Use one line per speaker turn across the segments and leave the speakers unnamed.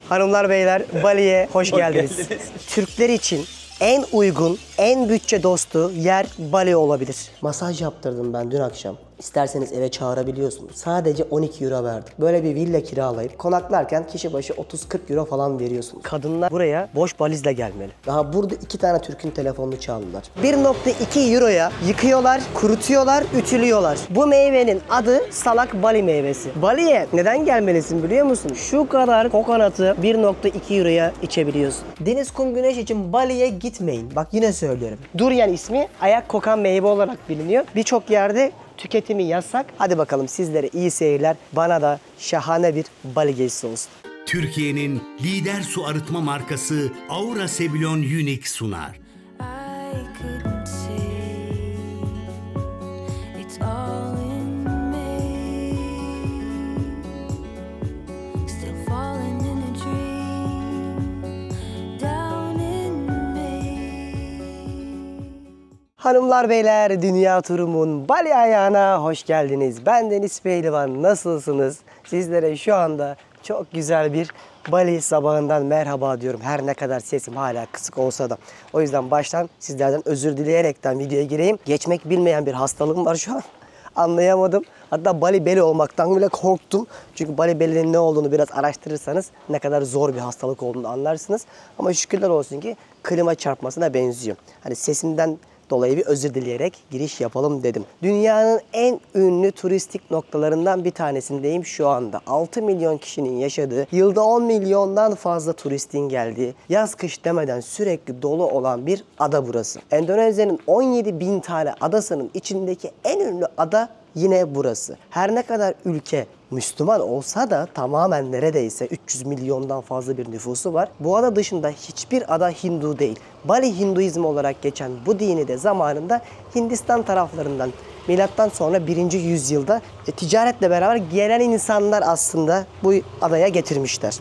Hanımlar beyler, Bali'ye hoş geldiniz. Türkler için en uygun, en bütçe dostu yer Bali olabilir. Masaj yaptırdım ben dün akşam. İsterseniz eve çağırabiliyorsunuz. Sadece 12 euro verdik. Böyle bir villa kiralayıp konaklarken kişi başı 30-40 euro falan veriyorsunuz. Kadınlar buraya boş valizle gelmeli. Daha burada 2 tane Türk'ün telefonunu çaldılar. 1,2 euroya yıkıyorlar, kurutuyorlar, ütülüyorlar. Bu meyvenin adı salak Bali meyvesi. Bali'ye neden gelmelisin biliyor musun? Şu kadar kokonatı 1,2 euroya içebiliyorsun. Deniz, kum, güneş için Bali'ye gitmeyin. Bak yine söylüyorum. Durian ismi ayak kokan meyve olarak biliniyor. Birçok yerde tüketimi yasak. Hadi bakalım sizlere iyi seyirler. Bana da şahane bir Bali gezisi olsun.
Türkiye'nin lider su arıtma markası Aura Sebilon Unique sunar.
Hanımlar beyler, dünya turumun Bali ayağına hoş geldiniz. Ben Deniz Pehlivan, nasılsınız? Sizlere şu anda çok güzel bir Bali sabahından merhaba diyorum. Her ne kadar sesim hala kısık olsa da. O yüzden baştan sizlerden özür dileyerekten videoya gireyim. Geçmek bilmeyen bir hastalığım var şu an. Anlayamadım. Hatta Bali Beli olmaktan bile korktum. Çünkü Bali Beli'nin ne olduğunu biraz araştırırsanız ne kadar zor bir hastalık olduğunu anlarsınız. Ama şükürler olsun ki klima çarpmasına benziyor. Hani sesimden dolayı bir özür dileyerek giriş yapalım dedim. Dünyanın en ünlü turistik noktalarından bir tanesindeyim şu anda. 6 milyon kişinin yaşadığı, yılda 10 milyondan fazla turistin geldiği, yaz kış demeden sürekli dolu olan bir ada burası. Endonezya'nın 17 bin tane adasının içindeki en ünlü ada yine burası. Her ne kadar ülke Müslüman olsa da tamamen neredeyse 300 milyondan fazla bir nüfusu var. Bu ada dışında hiçbir ada Hindu değil. Bali Hinduizm olarak geçen bu dini de zamanında Hindistan taraflarından milattan sonra 1. yüzyılda ticaretle beraber gelen insanlar aslında bu adaya getirmişler.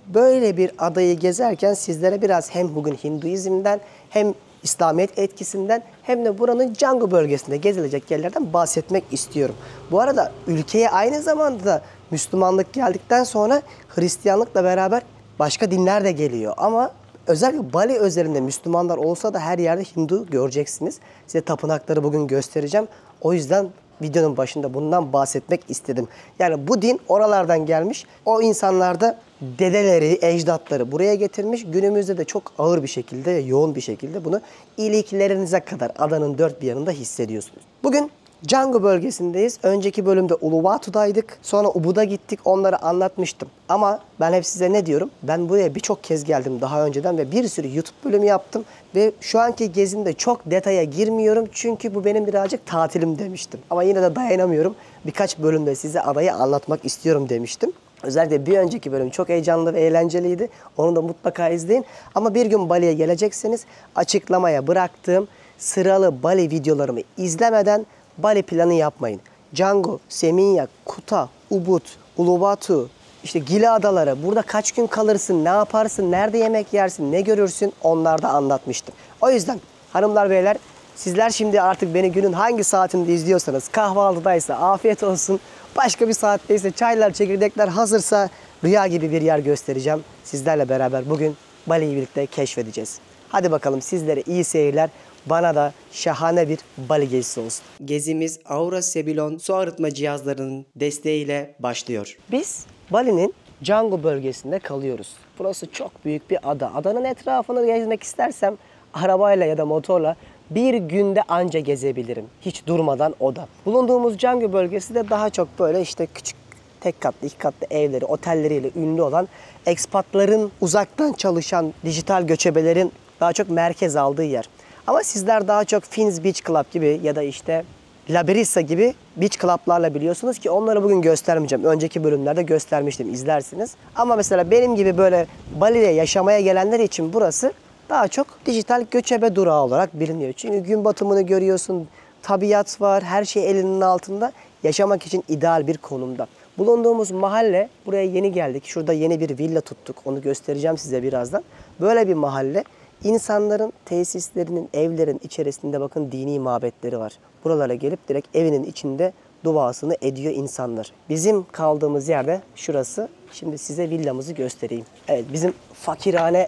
Böyle bir adayı gezerken sizlere biraz hem bugün Hinduizm'den hem İslamiyet etkisinden hem de buranın Canggu bölgesinde gezilecek yerlerden bahsetmek istiyorum. Bu arada ülkeye aynı zamanda da Müslümanlık geldikten sonra Hristiyanlıkla beraber başka dinler de geliyor. Ama özellikle Bali özelinde Müslümanlar olsa da her yerde Hindu göreceksiniz. Size tapınakları bugün göstereceğim. O yüzden videonun başında bundan bahsetmek istedim. Yani bu din oralardan gelmiş. O insanlar da dedeleri, ecdatları buraya getirmiş. Günümüzde de çok ağır bir şekilde, yoğun bir şekilde bunu iliklerinize kadar adanın dört bir yanında hissediyorsunuz. Bugün Canggu bölgesindeyiz. Önceki bölümde Uluwatu'daydık. Sonra Ubud'a gittik. Onları anlatmıştım. Ama ben hep size ne diyorum? Ben buraya birçok kez geldim daha önceden ve bir sürü YouTube bölümü yaptım. Ve şu anki gezimde çok detaya girmiyorum. Çünkü bu benim birazcık tatilim demiştim. Ama yine de dayanamıyorum. Birkaç bölümde size adayı anlatmak istiyorum demiştim. Özellikle bir önceki bölüm çok heyecanlı ve eğlenceliydi. Onu da mutlaka izleyin. Ama bir gün Bali'ye gelecekseniz açıklamaya bıraktığım sıralı Bali videolarımı izlemeden Bali planı yapmayın. Canggu, Seminyak, Kuta, Ubud, Uluwatu, işte Gili Adaları, burada kaç gün kalırsın, ne yaparsın, nerede yemek yersin, ne görürsün onları da anlatmıştım. O yüzden hanımlar beyler sizler şimdi artık beni günün hangi saatinde izliyorsanız kahvaltıdaysa afiyet olsun. Başka bir saatteyse çaylar, çekirdekler hazırsa rüya gibi bir yer göstereceğim. Sizlerle beraber bugün Bali'yi birlikte keşfedeceğiz. Hadi bakalım sizlere iyi seyirler. Bana da şahane bir Bali gezisi olsun. Gezimiz Aura Sebilon su arıtma cihazlarının desteğiyle başlıyor. Biz Bali'nin Canggu bölgesinde kalıyoruz. Burası çok büyük bir ada. Adanın etrafını gezmek istersem arabayla ya da motorla bir günde anca gezebilirim. Hiç durmadan o da. Bulunduğumuz Canggu bölgesi de daha çok böyle işte küçük tek katlı, iki katlı evleri, otelleriyle ünlü olan ekspatların uzaktan çalışan dijital göçebelerin daha çok merkez aldığı yer. Ama sizler daha çok Fins Beach Club gibi ya da işte Labirissa gibi beach club'larla biliyorsunuz ki onları bugün göstermeyeceğim. Önceki bölümlerde göstermiştim, izlersiniz. Ama mesela benim gibi böyle Bali'de yaşamaya gelenler için burası daha çok dijital göçebe durağı olarak biliniyor. Çünkü gün batımını görüyorsun, tabiat var, her şey elinin altında. Yaşamak için ideal bir konumda. Bulunduğumuz mahalle, buraya yeni geldik. Şurada yeni bir villa tuttuk. Onu göstereceğim size birazdan. Böyle bir mahalle. İnsanların tesislerinin, evlerin içerisinde bakın dini mabetleri var. Buralara gelip direkt evinin içinde duasını ediyor insanlar. Bizim kaldığımız yerde şurası. Şimdi size villamızı göstereyim. Evet, bizim fakirhane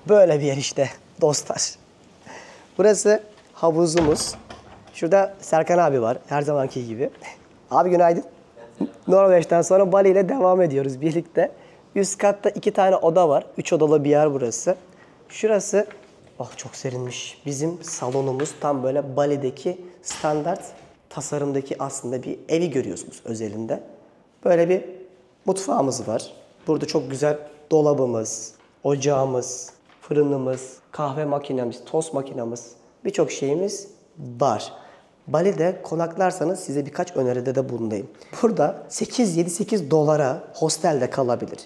böyle bir yer işte dostlar. Burası havuzumuz. Şurada Serkan abi var her zamanki gibi. Abi günaydın. Norveç'ten sonra Bali ile devam ediyoruz birlikte. Üst katta 2 tane oda var. 3 odalı bir yer burası. Şurası, oh çok serinmiş. Bizim salonumuz tam böyle Bali'deki standart tasarımdaki aslında bir evi görüyorsunuz özelinde. Böyle bir mutfağımız var. Burada çok güzel dolabımız, ocağımız, fırınımız, kahve makinemiz, tost makinemiz, birçok şeyimiz var. Bali'de konaklarsanız size birkaç öneride de bulunayım. Burada 7-8 dolara hostelde kalabilir.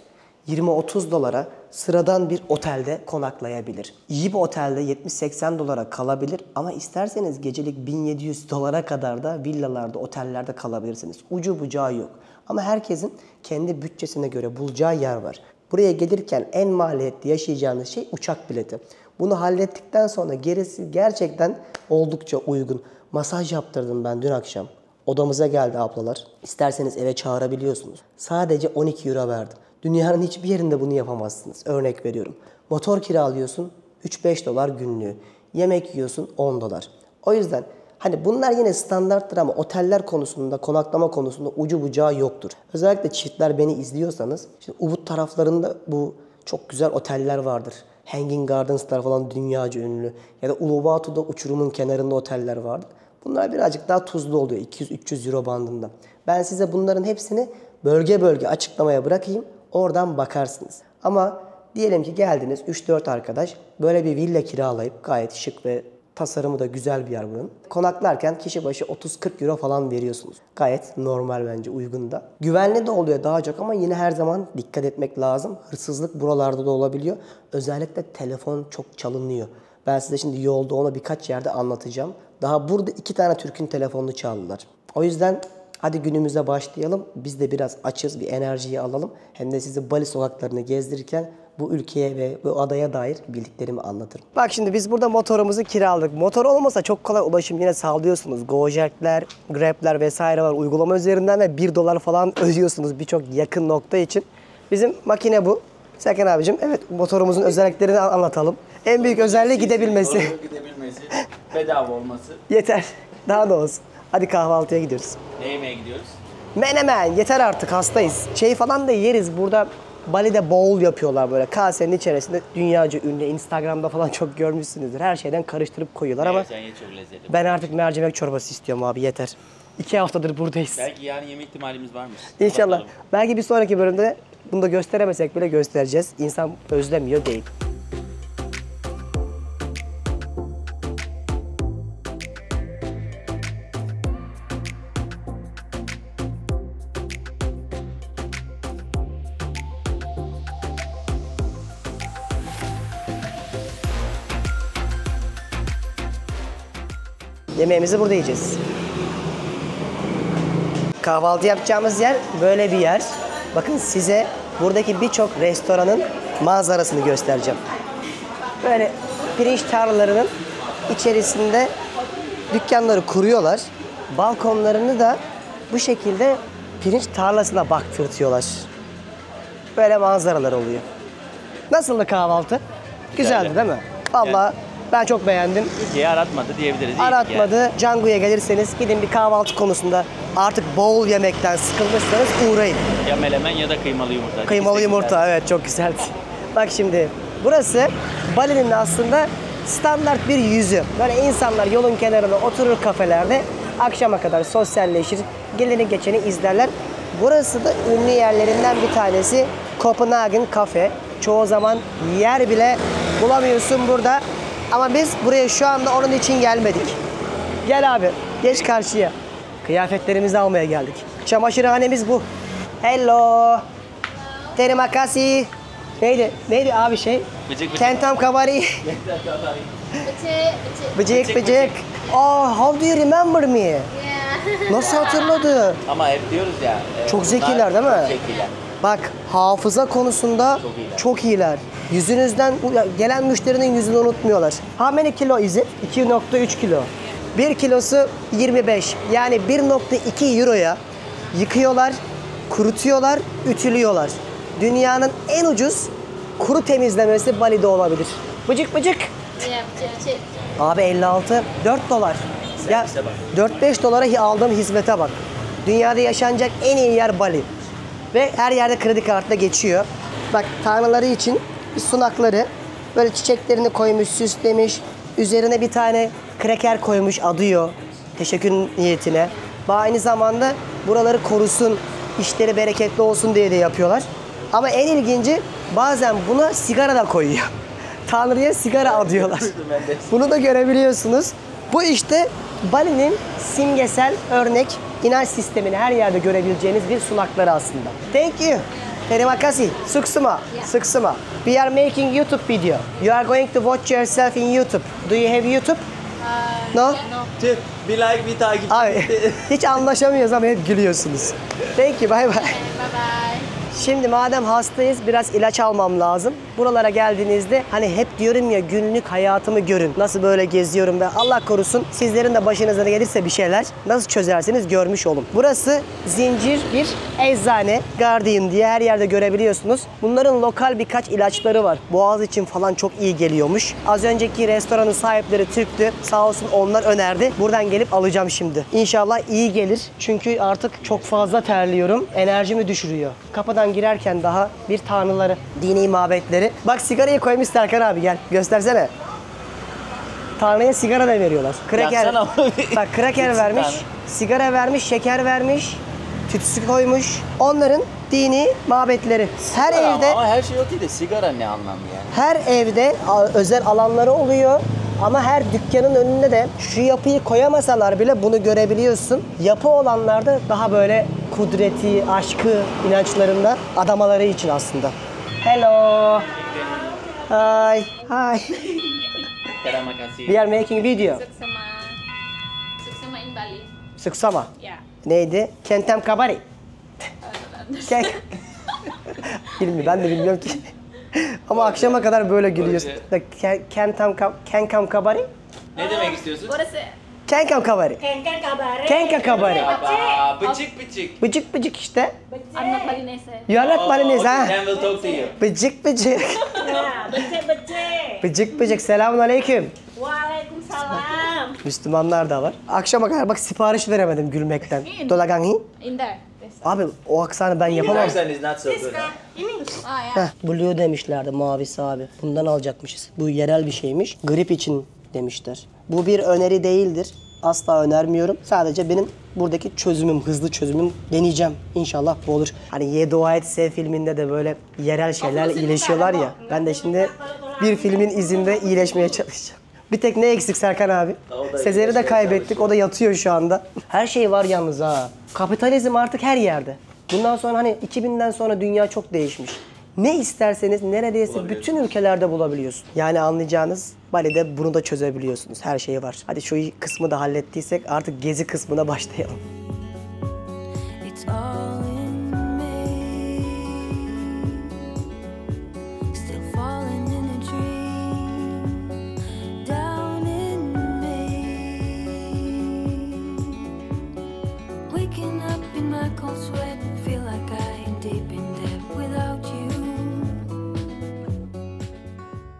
20-30 dolara sıradan bir otelde konaklayabilir. İyi bir otelde 70-80 dolara kalabilir ama isterseniz gecelik 1700 dolara kadar da villalarda, otellerde kalabilirsiniz. Ucu bucağı yok. Ama herkesin kendi bütçesine göre bulacağı yer var. Buraya gelirken en maliyetli yaşayacağınız şey uçak bileti. Bunu hallettikten sonra gerisi gerçekten oldukça uygun. Masaj yaptırdım ben dün akşam. Odamıza geldi ablalar. İsterseniz eve çağırabiliyorsunuz. Sadece 12 euro verdim. Dünyanın hiçbir yerinde bunu yapamazsınız. Örnek veriyorum. Motor kiralıyorsun 3-5 dolar günlüğü. Yemek yiyorsun 10 dolar. O yüzden hani bunlar yine standarttır ama oteller konusunda, konaklama konusunda ucu bucağı yoktur. Özellikle çiftler beni izliyorsanız, işte Ubud taraflarında bu çok güzel oteller vardır. Hanging Gardens'lar falan dünyaca ünlü. Ya da Uluwatu'da uçurumun kenarında oteller vardır. Bunlar birazcık daha tuzlu oluyor 200-300 euro bandında. Ben size bunların hepsini bölge bölge açıklamaya bırakayım. Oradan bakarsınız. Ama diyelim ki geldiniz 3-4 arkadaş böyle bir villa kiralayıp gayet şık ve tasarımı da güzel bir yer buranın. Konaklarken kişi başı 30-40 euro falan veriyorsunuz. Gayet normal bence, uygun da. Güvenli de oluyor daha çok ama yine her zaman dikkat etmek lazım. Hırsızlık buralarda da olabiliyor. Özellikle telefon çok çalınıyor. Ben size şimdi yolda onu birkaç yerde anlatacağım. Daha burada 2 tane Türk'ün telefonunu çaldılar. O yüzden hadi günümüze başlayalım. Biz de biraz açız, bir enerjiyi alalım. Hem de sizi Bali sokaklarını gezdirirken bu ülkeye ve bu adaya dair bildiklerimi anlatırım. Bak şimdi biz burada motorumuzu kiraladık. Motor olmasa çok kolay ulaşım yine sağlıyorsunuz. Gojek'ler, Grab'ler vesaire var uygulama üzerinden ve 1 dolar falan ödüyorsunuz birçok yakın nokta için. Bizim makine bu. Serkan abicim, evet motorumuzun özelliklerini anlatalım. En büyük özelliği gidebilmesi.
Gidebilmesi, bedava olması.
Yeter. Daha ne olsun. Hadi kahvaltıya gidiyoruz.
Ne yemeye gidiyoruz?
Menemen yeter artık, hastayız. Şey falan da yeriz burada. Bali'de bowl yapıyorlar böyle kasenin içerisinde, dünyaca ünlü, Instagram'da falan çok görmüşsünüzdür. Her şeyden karıştırıp koyuyorlar ama
Sen ye, çok lezzetli.
ben artık mercimek çorbası istiyorum abi, yeter. 2 haftadır buradayız.
Belki yarın yeme ihtimalimiz varmış.
İnşallah.
Bakalım.
Belki bir sonraki bölümde bunu da gösteremesek bile göstereceğiz. İnsan özlemiyor değil. Yemeğimizi burada yiyeceğiz. Kahvaltı yapacağımız yer böyle bir yer. Bakın size buradaki birçok restoranın manzarasını göstereceğim. Böyle pirinç tarlalarının içerisinde dükkanları kuruyorlar. Balkonlarını da bu şekilde pirinç tarlasına baktırtıyorlar. Böyle manzaralar oluyor. Nasıldı kahvaltı? Güzeldi değil mi? Vallahi ben çok beğendim.
Ülkeyi aratmadı diyebiliriz. İyi
Aratmadı. Canggu'ya gelirseniz gidin bir kahvaltı konusunda artık bowl yemekten sıkılmışsanız uğrayın.
Ya melemen ya da kıymalı yumurta.
Kıymalı
İkisi de
yumurta,
güzel.
evet çok güzeldi. Bak şimdi burası Bali'nin aslında standart bir yüzü. Böyle insanlar yolun kenarında oturur kafelerde, akşama kadar sosyalleşir, geleni geçeni izlerler. Burası da ünlü yerlerinden bir tanesi Copenhagen Cafe. Çoğu zaman yer bile bulamıyorsun burada. Ama biz buraya şu anda onun için gelmedik. Gel abi, geç karşıya. Kıyafetlerimizi almaya geldik. Çamaşırhanemiz bu. Hello. Terima kasih. Neydi abi şey?
Bıcık bıcık.
Kentam kavari. Bıcık bıcık. Oh, how do you remember me?
Yeah.
Nasıl hatırladı?
Ama hep diyoruz ya.
Çok
bunlar
zekiler değil mi?
Çok zekiler.
Bak, hafıza konusunda
Çok iyiler.
çok iyiler. Yüzünüzden, gelen müşterinin yüzünü unutmuyorlar. How many kilo is it? 2.3 kilo. 1 kilosu 25. Yani 1,2 euroya yıkıyorlar, kurutuyorlar, ütülüyorlar. Dünyanın en ucuz kuru temizlemesi Bali'de olabilir. Bıcık bıcık.
Yeah, check.
Abi 56, 4 dolar. Ya
Servise bak.
4-5 dolara aldığım hizmete bak. Dünyada yaşanacak en iyi yer Bali. Ve her yerde kredi kartına geçiyor. Bak tanrıları için sunakları böyle çiçeklerini koymuş, süslemiş. Üzerine bir tane kreker koymuş, adıyor. Teşekkür niyetine. Ve aynı zamanda buraları korusun, işleri bereketli olsun diye de yapıyorlar. Ama en ilginci bazen buna sigara da koyuyor. Tanrı'ya sigara adıyorlar. Bunu da görebiliyorsunuz. Bu işte Bali'nin simgesel örnek inanç sistemini her yerde görebileceğiniz bir sunakları aslında. Thank you. Terima kasih. Suksuma. Suksuma. We are making YouTube video. You are going to watch yourself in YouTube. Do you have YouTube? No?
No.
Tüh, bir like bir takip.
Abi hiç anlaşamıyoruz ama hep gülüyorsunuz. Thank you. Bye bye.
Bye bye.
Şimdi madem hastayız biraz ilaç almam lazım. Buralara geldiğinizde hani hep diyorum ya günlük hayatımı görün. Nasıl böyle geziyorum ve Allah korusun sizlerin de başınıza da gelirse bir şeyler nasıl çözersiniz görmüş olun. Burası zincir bir eczane. Guardian diye her yerde görebiliyorsunuz. Bunların lokal birkaç ilaçları var. Boğaz için falan çok iyi geliyormuş. Az önceki restoranın sahipleri Türktü. Sağ olsun onlar önerdi. Buradan gelip alacağım şimdi. İnşallah iyi gelir. Çünkü artık çok fazla terliyorum. Enerjimi düşürüyor. Kapıdan girerken daha bir tanrıları, dini mabetleri. Bak sigarayı koymuş Serkan abi gel göstersene. Tanrı'ya sigara da veriyorlar. Kraker.
Yaksana.
Bak kraker vermiş,
Tanrı.
sigara vermiş, şeker vermiş, tütsü koymuş. Onların dini mabetleri. Her
Sigara
evde
ama her şey okey de sigara ne anlamı yani?
her evde özel alanları oluyor. Ama her dükkanın önünde de şu yapıyı koyamasalar bile bunu görebiliyorsun. Yapı olanlarda daha böyle kudreti, aşkı inançlarında adamaları için aslında. Hello. Hi. Hi.
Terima kasih.
We are making video.
Suksema. Suksema in Bali.
Sıksama.
Yeah.
Neydi? Kentem kabari. Kek. Bilmiyorum ben de bilmiyorum ki. Ama akşama kadar böyle gülüyorsun. Kentem kabari.
Ne demek istiyorsun?
What is it?
Kenkam kabari. Kenka kabari.
Aba, bıcık bıcık.
Bıcık bıcık işte.
I'm not Balinese.
You are not Balinese ha?
Okay, then we'll talk to you.
Bıcık bıcık. Bıcık bıcık. Selamun aleyküm.
Waalaikumsalam.
Müslümanlar da var. Akşama kadar bak sipariş veremedim gülmekten. Dolaganhi.
In there. This.
Abi o aksanı ben yapamam.
Accent is not so good.
Ah, yeah.
Heh, blue demişlerdi mavisi abi. Bundan alacakmışız. Bu yerel bir şeymiş. Grip için demişler. Bu bir öneri değildir. Asla önermiyorum. Sadece benim buradaki çözümüm, hızlı çözümüm deneyeceğim. İnşallah bu olur. Hani Ye Dua Et Sev filminde de böyle yerel şeylerle iyileşiyorlar ya. Ben de şimdi bir filmin izinde iyileşmeye çalışacağım. Bir tek ne eksik Serkan abi? Sezer'i de kaybettik. O da yatıyor şu anda. Her şey var yalnız ha. Kapitalizm artık her yerde. Bundan sonra hani 2000'den sonra dünya çok değişmiş. Ne isterseniz neredeyse bütün ülkelerde bulabiliyorsun. Yani anlayacağınız Bali'de bunu da çözebiliyorsunuz. Her şey var. Hadi şu kısmı da hallettiysek artık gezi kısmına başlayalım.
It's all in me. Still falling in a dream. Down in me. Waking up in my cold sweat. Feel like I'm deep in debt without you.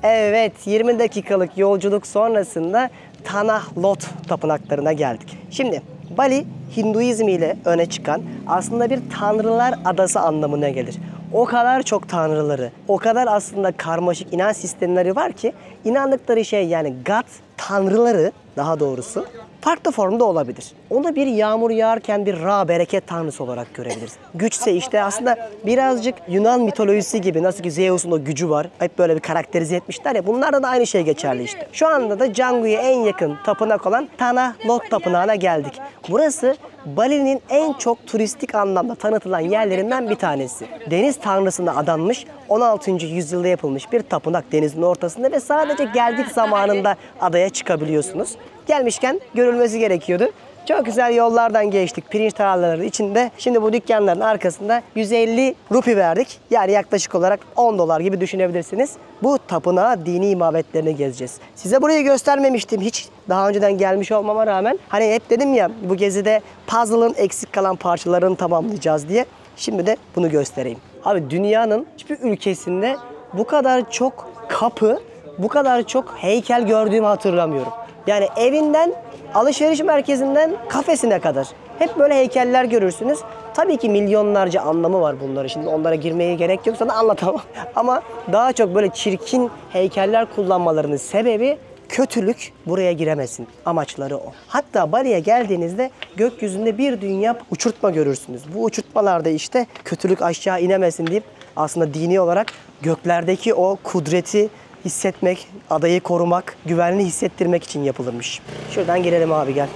Evet, 20 dakikalık yolculuk sonrasında Tanah Lot tapınaklarına geldik. Şimdi Bali Hinduizmi ile öne çıkan aslında bir tanrılar adası anlamına gelir. O kadar çok tanrıları, o kadar aslında karmaşık inanç sistemleri var ki inandıkları şey yani God tanrıları daha doğrusu farklı formda olabilir. Onu bir yağmur yağarken bir Ra bereket tanrısı olarak görebiliriz. Güçse işte aslında birazcık Yunan mitolojisi gibi nasıl ki Zeus'un o gücü var. Hep böyle bir karakterize etmişler ya bunlarda da aynı şey geçerli işte. Şu anda da Canggu'ya en yakın tapınak olan Tanah Lot Tapınağı'na geldik. Burası Bali'nin en çok turistik anlamda tanıtılan yerlerinden bir tanesi. Deniz tanrısına adanmış 16. yüzyılda yapılmış bir tapınak denizin ortasında ve sadece geldik zamanında adaya çıkabiliyorsunuz. Gelmişken görülmesi gerekiyordu. Çok güzel yollardan geçtik. Pirinç tarlaları içinde. Şimdi bu dükkanların arkasında 150 rupi verdik. Yani yaklaşık olarak 10 dolar gibi düşünebilirsiniz. Bu tapınağı, dini mabetlerini gezeceğiz. Size burayı göstermemiştim hiç. Daha önceden gelmiş olmama rağmen. Hani hep dedim ya bu gezide puzzle'ın eksik kalan parçalarını tamamlayacağız diye. Şimdi de bunu göstereyim. Abi dünyanın hiçbir ülkesinde bu kadar çok kapı, bu kadar çok heykel gördüğümü hatırlamıyorum. Yani evinden, alışveriş merkezinden kafesine kadar. Hep böyle heykeller görürsünüz. Tabii ki milyonlarca anlamı var bunların. Şimdi onlara girmeye gerek yok, sana anlatamam. Ama daha çok böyle çirkin heykeller kullanmalarının sebebi kötülük, buraya giremesin. Amaçları o. Hatta Bali'ye geldiğinizde gökyüzünde bir dünya uçurtma görürsünüz. Bu uçurtmalarda işte kötülük aşağı inemesin deyip aslında dini olarak göklerdeki o kudreti hissetmek, adayı korumak, güvenli hissettirmek için yapılırmış. Şuradan girelim abi, gel.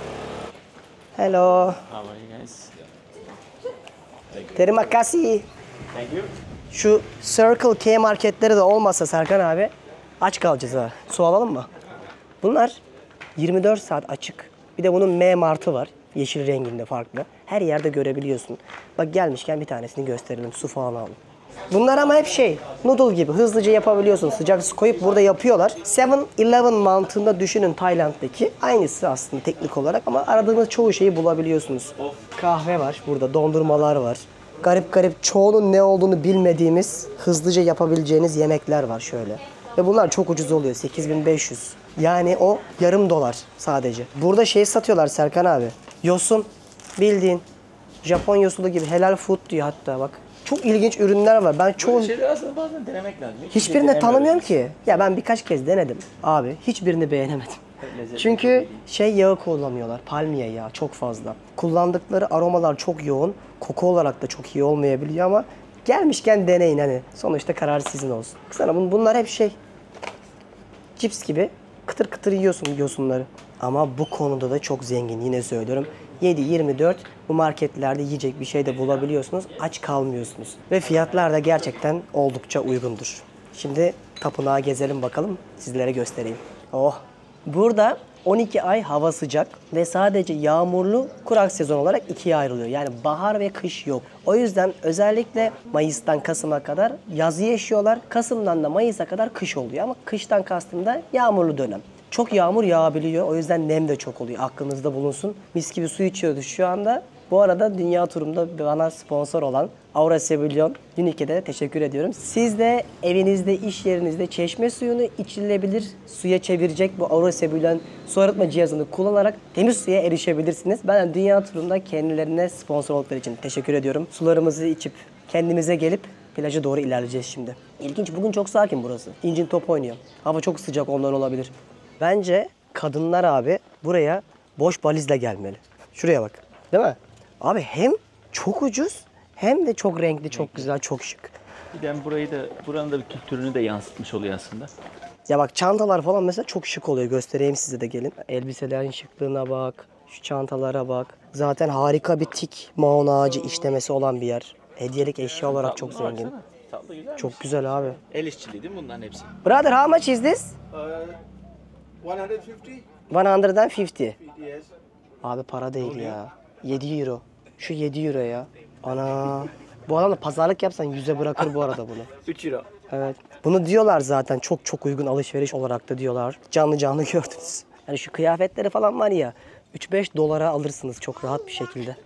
Hello.
How are you guys?
Terima kasih.
Thank you.
Şu Circle K marketleri de olmasa Serkan abi aç kalacağız ha. Su alalım mı? Bunlar 24 saat açık. Bir de bunun M martı var. Yeşil renginde farklı. Her yerde görebiliyorsun. Bak gelmişken bir tanesini gösterelim. Su falan alalım. Bunlar ama hep şey, noodle gibi hızlıca yapabiliyorsun. Sıcak su koyup burada yapıyorlar. 7-Eleven mantığında düşünün Tayland'daki. Aynısı aslında teknik olarak ama aradığınız çoğu şeyi bulabiliyorsunuz. Kahve var burada, dondurmalar var. Garip garip çoğunun ne olduğunu bilmediğimiz, hızlıca yapabileceğiniz yemekler var şöyle. Ve bunlar çok ucuz oluyor, 8.500. Yani o yarım dolar sadece. Burada şey satıyorlar Serkan abi. Yosun, bildiğin Japon yosulu gibi helal food diyor hatta bak. Çok ilginç ürünler var. Ben çoğu...
Şeyleri aslında bazen denemek lazım.
Hiçbirini tanımıyorum ki. Ya ben birkaç kez denedim abi. Hiçbirini beğenemedim. Çünkü şey yağı kullanıyorlar. Palmiye yağı çok fazla. Kullandıkları aromalar çok yoğun. Koku olarak da çok iyi olmayabiliyor ama gelmişken deneyin hani. Sonuçta karar sizin olsun. Kısana bunlar hep şey cips gibi kıtır kıtır yiyorsun yosunları. Ama bu konuda da çok zengin, yine söylüyorum. 7-24 bu marketlerde yiyecek bir şey de bulabiliyorsunuz. Aç kalmıyorsunuz. Ve fiyatlar da gerçekten oldukça uygundur. Şimdi tapınağı gezelim bakalım. Sizlere göstereyim. Oh! Burada 12 ay hava sıcak ve sadece yağmurlu kurak sezon olarak ikiye ayrılıyor. Yani bahar ve kış yok. O yüzden özellikle Mayıs'tan Kasım'a kadar yazı yaşıyorlar. Kasım'dan da Mayıs'a kadar kış oluyor. Ama kıştan kastım da yağmurlu dönem. Çok yağmur yağabiliyor. O yüzden nem de çok oluyor. Aklınızda bulunsun. Mis gibi su içiyoruz şu anda. Bu arada dünya turumda bana sponsor olan Aura Sebilyon Unique'e de teşekkür ediyorum. Siz de evinizde, iş yerinizde çeşme suyunu içilebilir suya çevirecek bu Aura Sebilyon su arıtma cihazını kullanarak temiz suya erişebilirsiniz. Ben dünya turumda kendilerine sponsor oldukları için teşekkür ediyorum. Sularımızı içip kendimize gelip plaja doğru ilerleyeceğiz şimdi. İlginç, bugün çok sakin burası. İncin top oynuyor. Hava çok sıcak, ondan olabilir. Bence kadınlar abi buraya boş valizle gelmeli. Şuraya bak. Değil mi? Abi hem çok ucuz hem de çok renkli, çok güzel, çok şık.
Bir de buranın da bir kültürünü de yansıtmış oluyor aslında.
Ya bak çantalar falan mesela çok şık oluyor. Göstereyim size de gelin. Elbiselerin şıklığına bak. Şu çantalara bak. Zaten harika bir tik maon ağacı işlemesi olan bir yer. Hediyelik eşya olarak çok zengin.
Tatlı güzel.
Çok güzel abi.
El işçiliği değil mi bunların hepsi?
Brother, how much is this?
150.
150.
Yes.
Abi para değil ya. 7 euro. Şu 7 euro ya. Ana. Bu adamla pazarlık yapsan 100'e bırakır bu arada bunu.
3 euro.
Evet. Bunu diyorlar zaten çok çok uygun alışveriş olarak da diyorlar. Canlı canlı gördünüz. Hani şu kıyafetleri falan var ya 3-5 dolara alırsınız çok rahat bir şekilde.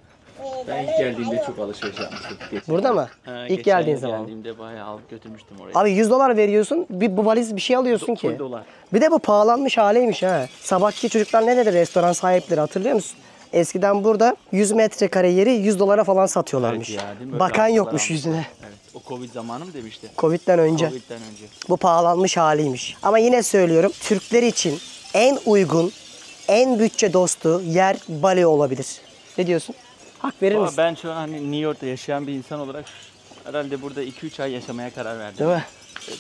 Ben ilk geldiğimde çok alışveriş yapmıştım.
Burada mı? İlk
Geçen
geldiğin
yıl
zaman.
geldiğimde bayağı alıp götürmüştüm oraya.
Abi 100 dolar veriyorsun, bu valiz bir şey alıyorsun ki.
$10.
Bir de bu pahalanmış haliymiş ha. Sabahki çocuklar ne dedi restoran sahipleri, hatırlıyor musun? Eskiden burada 100 metrekare yeri 100 dolara falan satıyorlarmış.
Evet ya, değil mi?
Bakan
Öyle
yokmuş
almışlar.
yüzüne.
Evet. O Covid zamanı mı demişti?
Covid'den önce.
Covid'den önce.
Bu pahalanmış haliymiş. Ama yine söylüyorum, Türkler için en uygun, en bütçe dostu yer Bali olabilir. Ne diyorsun? Hak verir
Ama
misin?
ben şu an hani New York'ta yaşayan bir insan olarak herhalde burada 2-3 ay yaşamaya karar verdim.
Değil mi?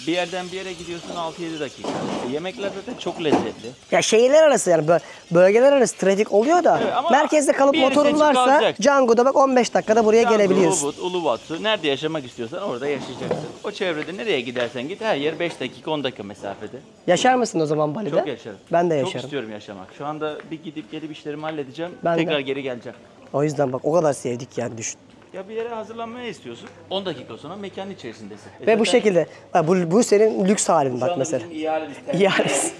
Bir yerden bir yere gidiyorsun 6-7 dakika. Yemekler zaten çok lezzetli.
Ya şehirler arası yani bölgeler arası trafik oluyor da
Evet, ama
merkezde kalıp
bir yeri
motorun
seçip
varsa
kalacaksın.
Django'da bak 15 dakikada buraya
Canggu,
gelebiliyorsun.
Ubud, Uluwatu nerede yaşamak istiyorsan orada yaşayacaksın. O çevrede nereye gidersen git her yer 5 dakika 10 dakika mesafede.
Yaşar mısın o zaman Bali'de?
Çok yaşarım.
Ben de
Çok
yaşarım.
istiyorum yaşamak. Şu anda bir gidip gelip işlerimi halledeceğim.
Ben de.
Tekrar geri geleceğim.
O yüzden bak o kadar sevdik yani düşün.
Ya bir yere hazırlanmaya istiyorsun. 10 dakika sonra mekanın içerisindesin.
Ve bu şekilde bak bu senin lüks halin bak mesela.
İhalemiz.
İhalesi.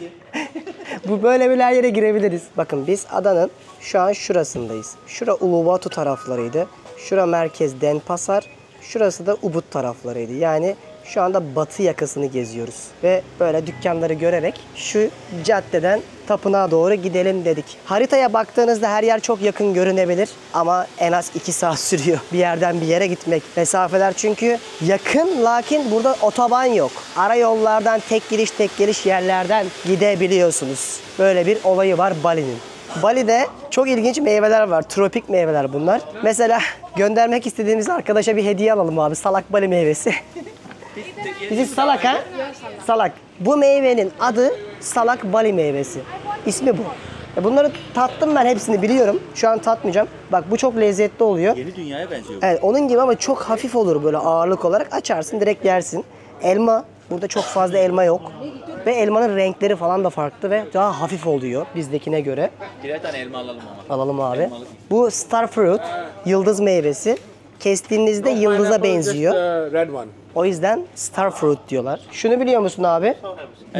Bu böyle bir her yere girebiliriz. Bakın biz adanın şu an şurasındayız. Şura Uluwatu taraflarıydı. Şura merkez Denpasar. Şurası da Ubud taraflarıydı. Yani şu anda batı yakasını geziyoruz. Ve böyle dükkanları görerek şu caddeden tapınağa doğru gidelim dedik. Haritaya baktığınızda her yer çok yakın görünebilir. Ama en az 2 saat sürüyor bir yerden bir yere gitmek. Mesafeler çünkü yakın, lakin burada otoban yok. Ara yollardan tek gidiş tek geliş yerlerden gidebiliyorsunuz. Böyle bir olayı var Bali'nin. Bali'de çok ilginç meyveler var. Tropik meyveler bunlar. Mesela göndermek istediğimiz arkadaşa bir hediye alalım abi. Salak Bali meyvesi. Bizi salak ha? Salak. Bu meyvenin adı salak Bali meyvesi. İsmi bu. Bunları tattım ben, hepsini biliyorum. Şu an tatmayacağım. Bak bu çok lezzetli oluyor.
Yeni dünyaya benziyor.
Evet, onun gibi ama çok hafif olur böyle ağırlık olarak. Açarsın direkt yersin. Elma. Burada çok fazla elma yok. Ve elmanın renkleri falan da farklı ve daha hafif oluyor bizdekine göre.
Birer tane elma alalım ama.
Alalım abi.
Elmalı.
Bu star fruit, yıldız meyvesi. Kestiğinizde yıldıza benziyor.
Red one.
O yüzden star fruit diyorlar. Şunu biliyor musun abi?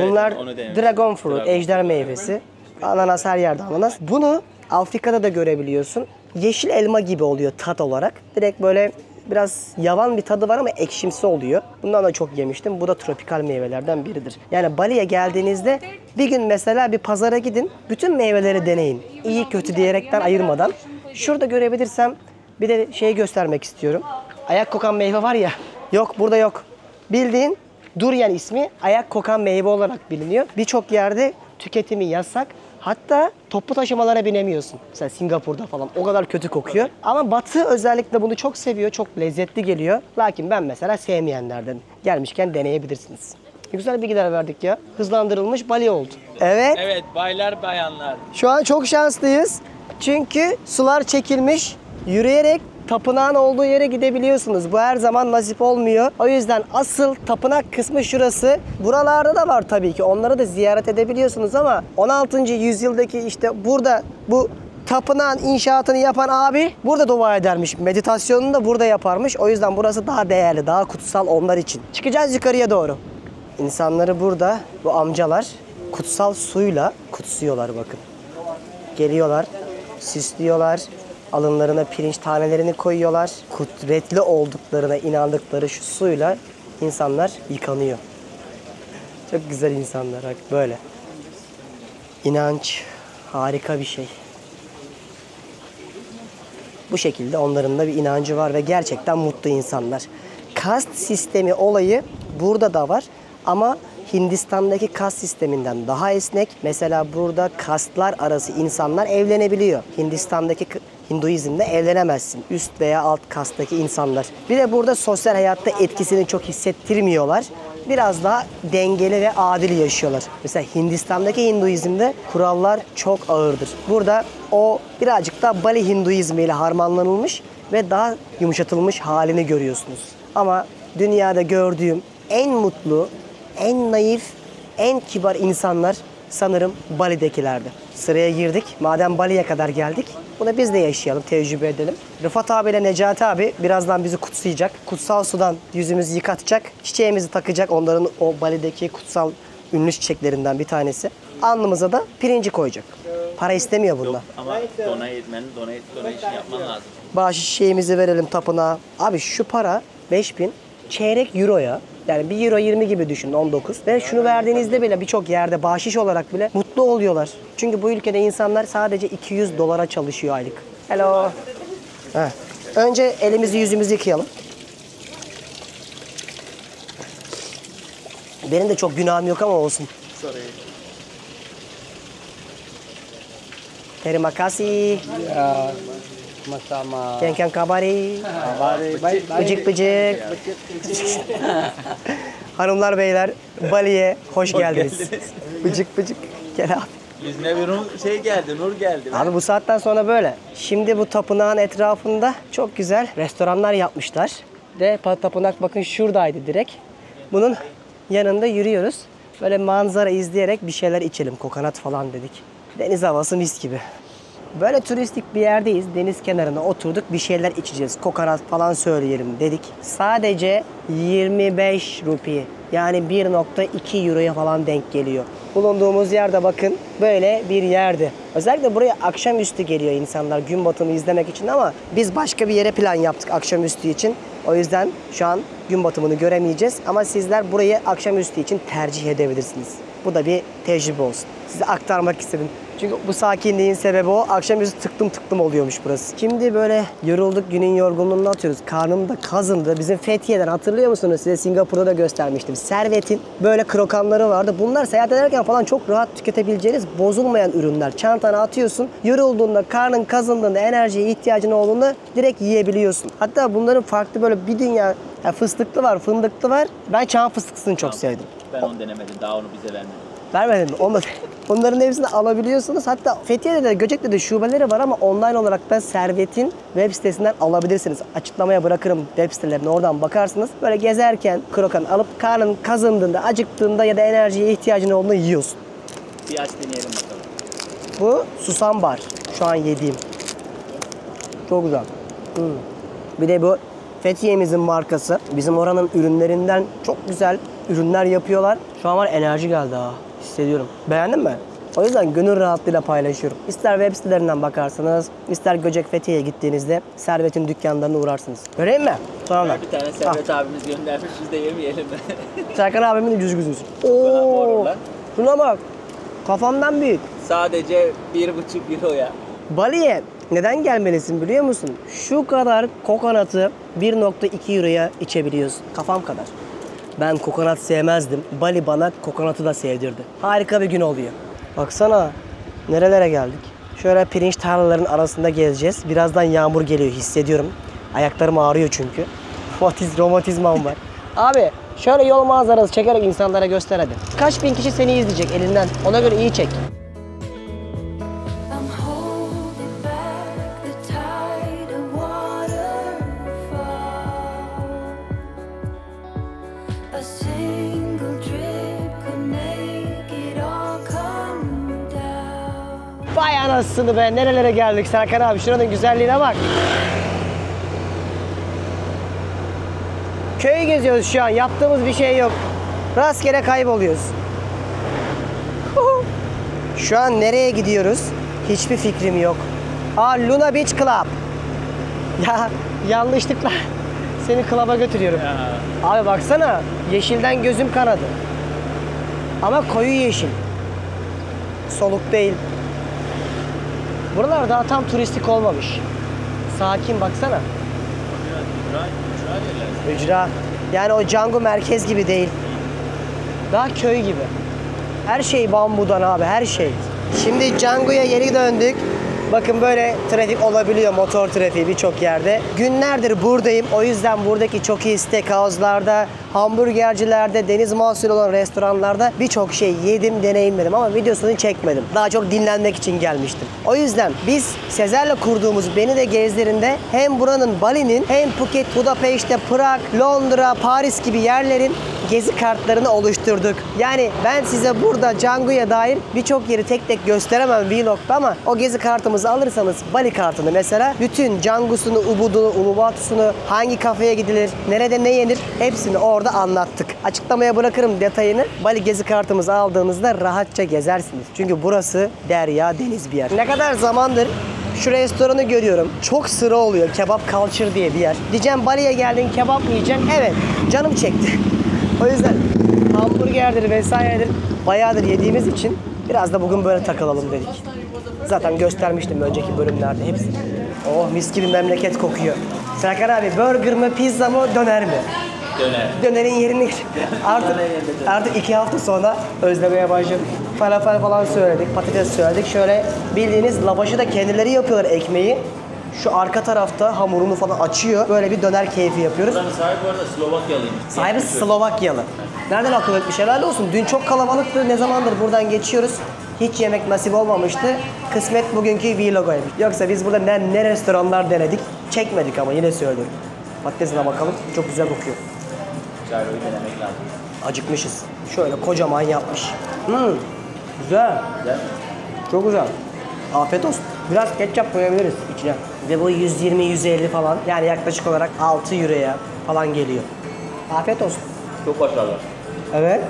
Bunlar
onu denemiş.
dragon fruit,
Dragon.
ejder meyvesi. Ananas her yerde ananas. Bunu Afrika'da da görebiliyorsun. Yeşil elma gibi oluyor tat olarak. Direkt böyle biraz yavan bir tadı var ama ekşimsi oluyor. Bundan da çok yemiştim. Bu da tropikal meyvelerden biridir. Yani Bali'ye geldiğinizde bir gün mesela bir pazara gidin. Bütün meyveleri deneyin. İyi kötü diyerekten ayırmadan. Şurada görebilirsem bir de şey göstermek istiyorum. Ayak kokan meyve var ya. Yok, burada yok. Bildiğin durian ismi ayak kokan meyve olarak biliniyor. Birçok yerde tüketimi yasak. Hatta toplu taşımalara binemiyorsun. Mesela Singapur'da falan o kadar kötü kokuyor. Ama Batı özellikle bunu çok seviyor. Çok lezzetli geliyor. Lakin ben mesela sevmeyenlerden. Gelmişken deneyebilirsiniz. Güzel bilgiler verdik ya. Hızlandırılmış Bali oldu. Evet.
Evet baylar bayanlar.
Şu an çok şanslıyız. Çünkü sular çekilmiş. Yürüyerek tapınağın olduğu yere gidebiliyorsunuz. Bu her zaman nasip olmuyor. O yüzden asıl tapınak kısmı şurası. Buralarda da var tabii ki. Onları da ziyaret edebiliyorsunuz ama 16. yüzyıldaki işte burada bu tapınağın inşaatını yapan abi burada dua edermiş. Meditasyonunu da burada yaparmış. O yüzden burası daha değerli, daha kutsal onlar için. Çıkacağız yukarıya doğru. İnsanları burada bu amcalar kutsal suyla kutsuyorlar bakın. Geliyorlar, süslüyorlar. Alınlarına pirinç tanelerini koyuyorlar. Kudretli olduklarına inandıkları şu suyla insanlar yıkanıyor. Çok güzel insanlar bak böyle. İnanç harika bir şey. Bu şekilde onların da bir inancı var ve gerçekten mutlu insanlar. Kast sistemi olayı burada da var ama Hindistan'daki kast sisteminden daha esnek. Mesela burada kastlar arası insanlar evlenebiliyor. Hindistan'daki Hinduizm'de evlenemezsin. Üst veya alt kasttaki insanlar. Bir de burada sosyal hayatta etkisini çok hissettirmiyorlar. Biraz daha dengeli ve adil yaşıyorlar. Mesela Hindistan'daki Hinduizm'de kurallar çok ağırdır. Burada o birazcık da Bali Hinduizmi ile harmanlanılmış ve daha yumuşatılmış halini görüyorsunuz. Ama dünyada gördüğüm en mutlu, en naif, en kibar insanlar sanırım Bali'dekilerdi. Sıraya girdik. Madem Bali'ye kadar geldik, bunu biz de yaşayalım, tecrübe edelim. Rıfat abiyle Necati abi birazdan bizi kutsayacak. Kutsal sudan yüzümüzü yıkatacak. Çiçeğimizi takacak. Onların o Bali'deki kutsal ünlü çiçeklerinden bir tanesi. Alnımıza da pirinci koyacak. Para istemiyor bundan.
Ama donation yapman lazım.
Bağış şeyimizi verelim tapınağa. Abi şu para 5000 çeyrek euroya. Yani 1 euro 20 gibi düşün, 19. Ve şunu verdiğinizde bile birçok yerde bahşiş olarak bile mutlu oluyorlar. Çünkü bu ülkede insanlar sadece 200 dolara çalışıyor aylık. Hello. Heh. Önce elimizi yüzümüzü yıkayalım. Benim de çok günahım yok ama olsun. Terima kasih.
Ya, sama-sama.
Ken kabari.
Baik, baik, baik.
Bıcık bıcık. Hanımlar beyler Bali'ye hoş geldiniz.
geldiniz.
Bıcık bıcık gel abi.
Yüzüne bir nur geldi.
Abi bu saatten sonra böyle. Şimdi bu tapınağın etrafında çok güzel restoranlar yapmışlar. Ve tapınak bakın şuradaydı direkt. Bunun yanında yürüyoruz. Böyle manzara izleyerek bir şeyler içelim. Kokonat falan dedik. Deniz havası mis gibi. Böyle turistik bir yerdeyiz. Deniz kenarına oturduk. Bir şeyler içeceğiz. Kokonat falan söyleyelim dedik. Sadece 25 rupi. Yani 1.2 euroya falan denk geliyor. Bulunduğumuz yerde bakın böyle bir yerde. Özellikle buraya akşamüstü geliyor insanlar gün batımı izlemek için ama biz başka bir yere plan yaptık akşamüstü için. O yüzden şu an gün batımını göremeyeceğiz ama sizler burayı akşamüstü için tercih edebilirsiniz. Bu da bir tecrübe olsun. Size aktarmak istedim. Çünkü bu sakinliğin sebebi o. Akşamüstü tıklım tıklım oluyormuş burası. Şimdi böyle yorulduk, günün yorgunluğunu atıyoruz. Karnım da kazındı. Bizim Fethiye'den hatırlıyor musunuz? Size Singapur'da da göstermiştim. Servet'in böyle krokanları vardı. Bunlar seyahat ederken falan çok rahat tüketebileceğiniz bozulmayan ürünler. Çantana atıyorsun. Yorulduğunda, karnın kazındığında, enerjiye ihtiyacın olduğunda direkt yiyebiliyorsun. Hatta bunların farklı böyle bir dünya fıstıklı var, fındıklı var. Ben çam fıstıklısını çok sevdim.
Ben onu denemedim. Daha onu bize vermedi.
Vermedin mi? Onların hepsini alabiliyorsunuz. Hatta Fethiye'de de Göcek'te de şubeleri var ama online olarak da Servet'in web sitesinden alabilirsiniz. Açıklamaya bırakırım web sitelerini. Oradan bakarsınız. Böyle gezerken krokan alıp karnın kazındığında, acıktığında ya da enerjiye ihtiyacın olduğunda yiyorsun.
Bir aç deneyelim bakalım.
Bu susam bar. Şu an yediğim. Çok güzel. Bir de bu Fethiye'mizin markası. Bizim oranın ürünlerinden çok güzel ürünler yapıyorlar. Şu an var enerji geldi ha. Hissediyorum. Beğendin mi? O yüzden gönül rahatlığıyla paylaşıyorum. İster web sitelerinden bakarsanız, ister Göcek Fethiye'ye gittiğinizde Servet'in dükkanlarına uğrarsınız. Göreyim mi? Sonra.
Bir tane Servet abimiz göndermiş. Biz de yemeyelim.
Serkan abimin de cüzgüzü.
olur lan.
Şuna bak. Kafamdan büyük.
Sadece 1,5 euroya.
Bali'ye neden gelmelisin biliyor musun? Şu kadar kokonatı 1.2 euroya içebiliyorsun. Kafam kadar. Ben kokonat sevmezdim. Bali bana kokonatı da sevdirdi. Harika bir gün oluyor. Baksana nerelere geldik. Şöyle pirinç tarlaların arasında gezeceğiz. Birazdan yağmur geliyor hissediyorum. Ayaklarım ağrıyor çünkü. Romatizmam var. Abi şöyle yol manzarası çekerek insanlara göster hadi. Kaç bin kişi seni izleyecek elinden. Ona göre iyi çek.
I'm holding back the tide of waterfall. A single drip could make it all come down.
Vay anasını be nerelere geldik Serkan abi şuranın güzelliğine bak. Köyü geziyoruz şu an yaptığımız bir şey yok. Rastgele kayboluyoruz. Şu an nereye gidiyoruz? Hiçbir fikrim yok. Luna Beach Club. Ya yanlışlıkla seni klaba götürüyorum. Abi baksana yeşilden gözüm kanadı. Ama koyu yeşil. Soluk değil. Buralar daha tam turistik olmamış. Sakin baksana. Ücra. Yani o Canggu merkez gibi değil. Daha köy gibi. Her şey bambudan abi, her şey. Şimdi Canggu'ya geri döndük. Bakın böyle trafik olabiliyor, motor trafiği birçok yerde. Günlerdir buradayım. O yüzden buradaki çok iyi steakhouse'larda, hamburgercilerde, deniz mahsulü olan restoranlarda birçok şey yedim, deneyimledim ama videosunu çekmedim. Daha çok dinlenmek için gelmiştim. O yüzden biz Sezer'le kurduğumuz Beni de Gezlerinde hem buranın Bali'nin hem Phuket, Budapeşte, Prag, Londra, Paris gibi yerlerin gezi kartlarını oluşturduk. Yani ben size burada Canggu'ya dair birçok yeri tek tek gösteremem vlogda ama o gezi kartımızı alırsanız Bali kartını mesela bütün Canggu'sunu, Ubud'unu, Uluwatu'sunu, hangi kafeye gidilir, nerede ne yenir hepsini orada anlattık. Açıklamaya bırakırım detayını. Bali gezi kartımızı aldığınızda rahatça gezersiniz. Çünkü burası derya deniz bir yer. Ne kadar zamandır şu restoranı görüyorum. Çok sıra oluyor. Kebap Culture diye bir yer. Diyeceğim Bali'ye geldin kebap mı yiyeceksin? Evet. Canım çekti. O yüzden hamburgerdir vesairedir bayağıdır yediğimiz için biraz da bugün böyle takılalım dedik. Zaten göstermiştim önceki bölümlerde hepsini. Oh mis gibi memleket kokuyor. Serkan abi burger mı pizza mı döner mi?
Döner.
Dönerin yerini artık 2 hafta sonra özlemeye başladım. Falafel falan söyledik, patates söyledik. Şöyle bildiğiniz lavaşı da kendileri yapıyorlar ekmeği. Şu arka tarafta hamurunu falan açıyor. Böyle bir döner keyfi yapıyoruz.
Buranın sahibi bu arada Slovakyalıymış.
Sahibi Slovakyalı. Nereden akıl etmiş, helal olsun. Dün çok kalabalıktı. Ne zamandır buradan geçiyoruz. Hiç yemek nasip olmamıştı. Kısmet bugünkü vlogaymış. Yoksa biz burada ne restoranlar denedik. Çekmedik ama yine söylüyorum. Patatesine bakalım. Çok güzel kokuyor.
Gyro'yu denemek lazım.
Acıkmışız. Şöyle kocaman yapmış. Güzel.
Güzel.
Çok güzel. Afiyet olsun. Biraz ketçap koyabiliriz içine. Ve bu 120-150 falan. Yani yaklaşık olarak 6 euroya falan geliyor. Afiyet olsun.
Çok başarılı.
Evet.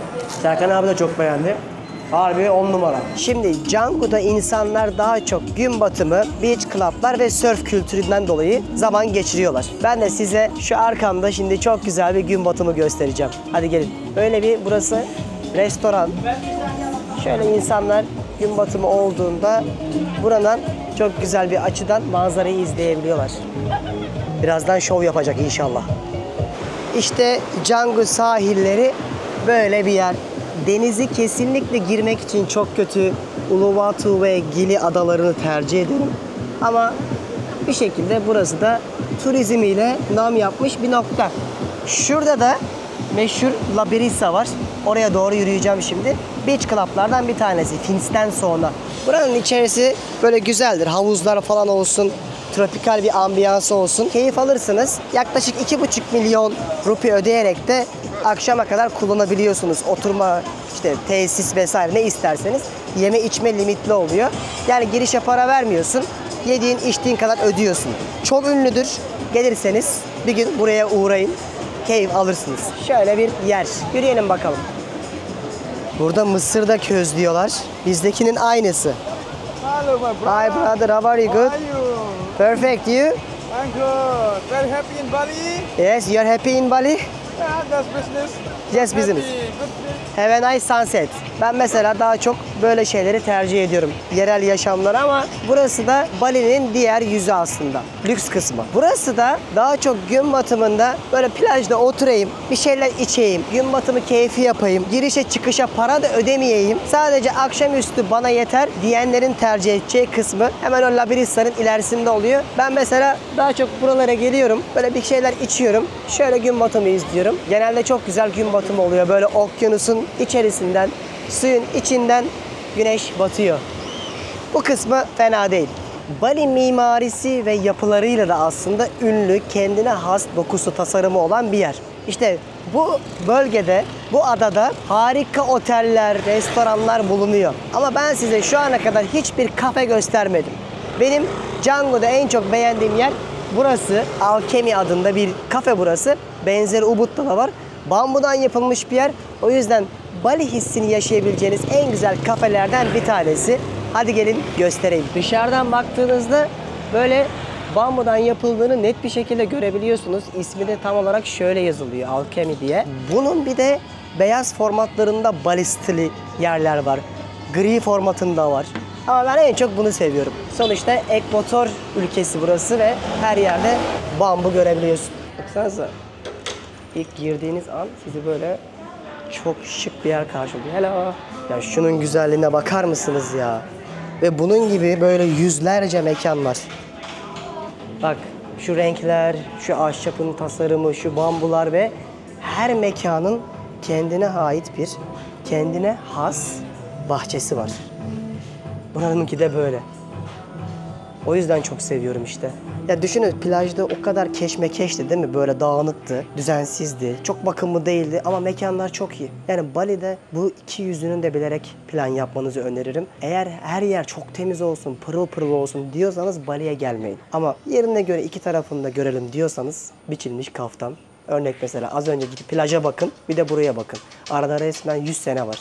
Serkan abi de çok beğendi. Harbi 10 numara. Şimdi Canggu'da insanlar daha çok gün batımı, beach club'lar ve surf kültüründen dolayı zaman geçiriyorlar. Ben de size şu arkamda şimdi çok güzel bir gün batımı göstereceğim. Hadi gelin. Böyle bir burası restoran. Şöyle insanlar gün batımı olduğunda buradan çok güzel bir açıdan manzarayı izleyebiliyorlar. Birazdan şov yapacak inşallah. İşte Canggu sahilleri böyle bir yer. Denizi kesinlikle girmek için çok kötü. Uluwatu ve Gili adalarını tercih ederim. Ama bir şekilde burası da turizmiyle nam yapmış bir nokta. Şurada da meşhur La Brisa var. Oraya doğru yürüyeceğim şimdi. Beach club'lardan bir tanesi. Fins'ten sonra. Buranın içerisi böyle güzeldir. Havuzlar falan olsun. Tropikal bir ambiyansı olsun. Keyif alırsınız. Yaklaşık 2,5 milyon rupi ödeyerek de akşama kadar kullanabiliyorsunuz. Oturma, işte tesis vesaire ne isterseniz. Yeme içme limitli oluyor. Yani girişe para vermiyorsun. Yediğin içtiğin kadar ödüyorsun. Çok ünlüdür. Gelirseniz bir gün buraya uğrayın. Keyif alırsınız. Şöyle bir yer. Yürüyelim bakalım. Burada mısır da közlüyorlar. Bizdekinin aynısı.
Hello, my brother.
Hi brother, how are you? Good?
How are you?
Perfect, you?
I'm good. Very happy in Bali.
Yes, you are happy in Bali?
Yeah, that's business.
Yes, business.
Happy, good day.
Have a nice sunset. Ben mesela daha çok böyle şeyleri tercih ediyorum. Yerel yaşamları ama burası da Bali'nin diğer yüzü aslında. Lüks kısmı. Burası da daha çok gün batımında böyle plajda oturayım, bir şeyler içeyim, gün batımı keyfi yapayım, girişe çıkışa para da ödemeyeyim. Sadece akşamüstü bana yeter diyenlerin tercih edeceği kısmı hemen o La Brisa'nın ilerisinde oluyor. Ben mesela daha çok buralara geliyorum. Böyle bir şeyler içiyorum. Şöyle gün batımı izliyorum. Genelde çok güzel gün batımı oluyor. Böyle okyanusun içerisinden, suyun içinden güneş batıyor. Bu kısmı fena değil. Bali mimarisi ve yapılarıyla da aslında ünlü, kendine has dokusu, tasarımı olan bir yer. İşte bu bölgede, bu adada harika oteller, restoranlar bulunuyor. Ama ben size şu ana kadar hiçbir kafe göstermedim. Benim Canggu'da en çok beğendiğim yer burası. Alchemy adında bir kafe burası. Benzeri Ubud'da da var. Bambudan yapılmış bir yer. O yüzden Bali hissini yaşayabileceğiniz en güzel kafelerden bir tanesi. Hadi gelin göstereyim. Dışarıdan baktığınızda böyle bambudan yapıldığını net bir şekilde görebiliyorsunuz. İsmi de tam olarak şöyle yazılıyor, Alchemy diye. Bunun bir de beyaz formatlarında Bali stili yerler var. Gri formatında var. Ama ben en çok bunu seviyorum. Sonuçta ekvator ülkesi burası ve her yerde bambu görebiliyorsun. Baksanıza. İlk girdiğiniz an sizi böyle çok şık bir yer karşılıyor. Hello. Ya şunun güzelliğine bakar mısınız ya? Ve bunun gibi böyle yüzlerce mekan var. Bak şu renkler, şu ahşapın tasarımı, şu bambular ve her mekanın kendine ait bir, kendine has bahçesi var. Buranınki de böyle. O yüzden çok seviyorum işte. Ya düşünün plajda o kadar keşmekeşti değil mi? Böyle dağınıktı, düzensizdi, çok bakımlı değildi ama mekanlar çok iyi. Yani Bali'de bu iki yüzünün de bilerek plan yapmanızı öneririm. Eğer her yer çok temiz olsun, pırıl pırıl olsun diyorsanız Bali'ye gelmeyin. Ama yerine göre iki tarafını da görelim diyorsanız biçilmiş kaftan. Örnek mesela az önce gidip plaja bakın, bir de buraya bakın. Arada resmen 100 sene var.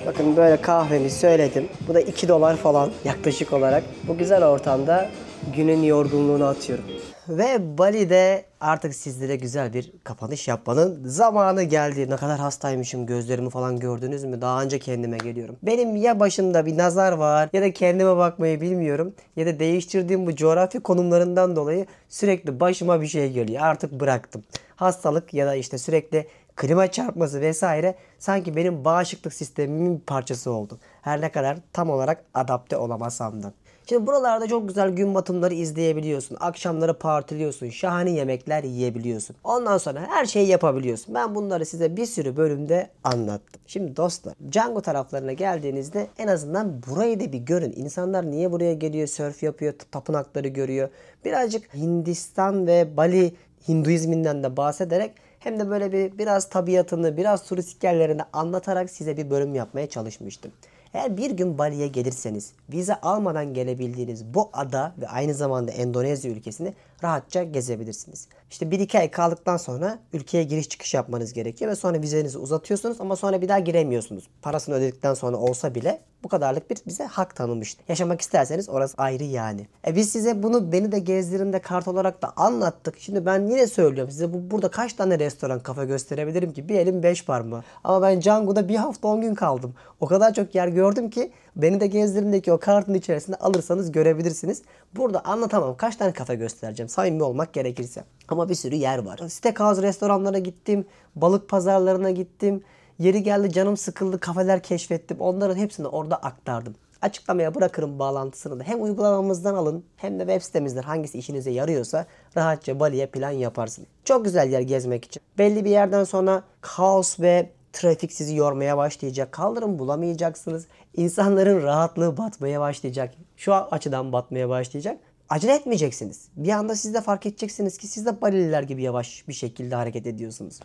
Bakın böyle kahvemi söyledim. Bu da $2 falan yaklaşık olarak. Bu güzel ortamda günün yorgunluğunu atıyorum. Ve Bali'de artık sizlere güzel bir kapanış yapmanın zamanı geldi. Ne kadar hastaymışım, gözlerimi falan gördünüz mü? Daha önce kendime geliyorum. Benim ya başımda bir nazar var ya da kendime bakmayı bilmiyorum. Ya da değiştirdiğim bu coğrafi konumlarından dolayı sürekli başıma bir şey geliyor. Artık bıraktım. Hastalık ya da işte sürekli klima çarpması vesaire sanki benim bağışıklık sistemimin bir parçası oldu. Her ne kadar tam olarak adapte olamasam da. Şimdi buralarda çok güzel gün batımları izleyebiliyorsun. Akşamları partiliyorsun. Şahane yemekler yiyebiliyorsun. Ondan sonra her şeyi yapabiliyorsun. Ben bunları size bir sürü bölümde anlattım. Şimdi dostlar, Canggu taraflarına geldiğinizde en azından burayı da bir görün. İnsanlar niye buraya geliyor, sörf yapıyor, tapınakları görüyor. Birazcık Hindistan ve Bali Hinduizminden de bahsederek hem de böyle biraz tabiatını, biraz turistik yerlerini anlatarak size bir bölüm yapmaya çalışmıştım. Eğer bir gün Bali'ye gelirseniz vize almadan gelebildiğiniz bu ada ve aynı zamanda Endonezya ülkesini rahatça gezebilirsiniz. İşte 1-2 ay kaldıktan sonra ülkeye giriş çıkış yapmanız gerekiyor ve sonra vizenizi uzatıyorsunuz ama sonra bir daha giremiyorsunuz. Parasını ödedikten sonra olsa bile bu kadarlık bir bize hak tanımıştı. Yaşamak isterseniz orası ayrı yani. Biz size bunu Beni de Gezdirin de kart olarak da anlattık. Şimdi ben yine söylüyorum size burada kaç tane restoran, kafe gösterebilirim ki? Bir elim 5 parmağı. Ama ben Canggu'da bir hafta 10 gün kaldım. O kadar çok yer gördüm ki Beni de Gezdirin'deki o kartın içerisinde alırsanız görebilirsiniz. Burada anlatamam. Kaç tane kafe göstereceğim samimi olmak gerekirse. Ama bir sürü yer var. Steakhouse restoranlara gittim. Balık pazarlarına gittim. Yeri geldi canım sıkıldı kafeler keşfettim. Onların hepsini orada aktardım. Açıklamaya bırakırım bağlantısını da. Hem uygulamamızdan alın hem de web sitemizden hangisi işinize yarıyorsa rahatça Bali'ye plan yaparsın. Çok güzel yer gezmek için. Belli bir yerden sonra kaos ve trafik sizi yormaya başlayacak. Kaldırım bulamayacaksınız. İnsanların rahatlığı batmaya başlayacak. Şu açıdan batmaya başlayacak. Acele etmeyeceksiniz. Bir anda siz de fark edeceksiniz ki siz de Balililer gibi yavaş bir şekilde hareket ediyorsunuz.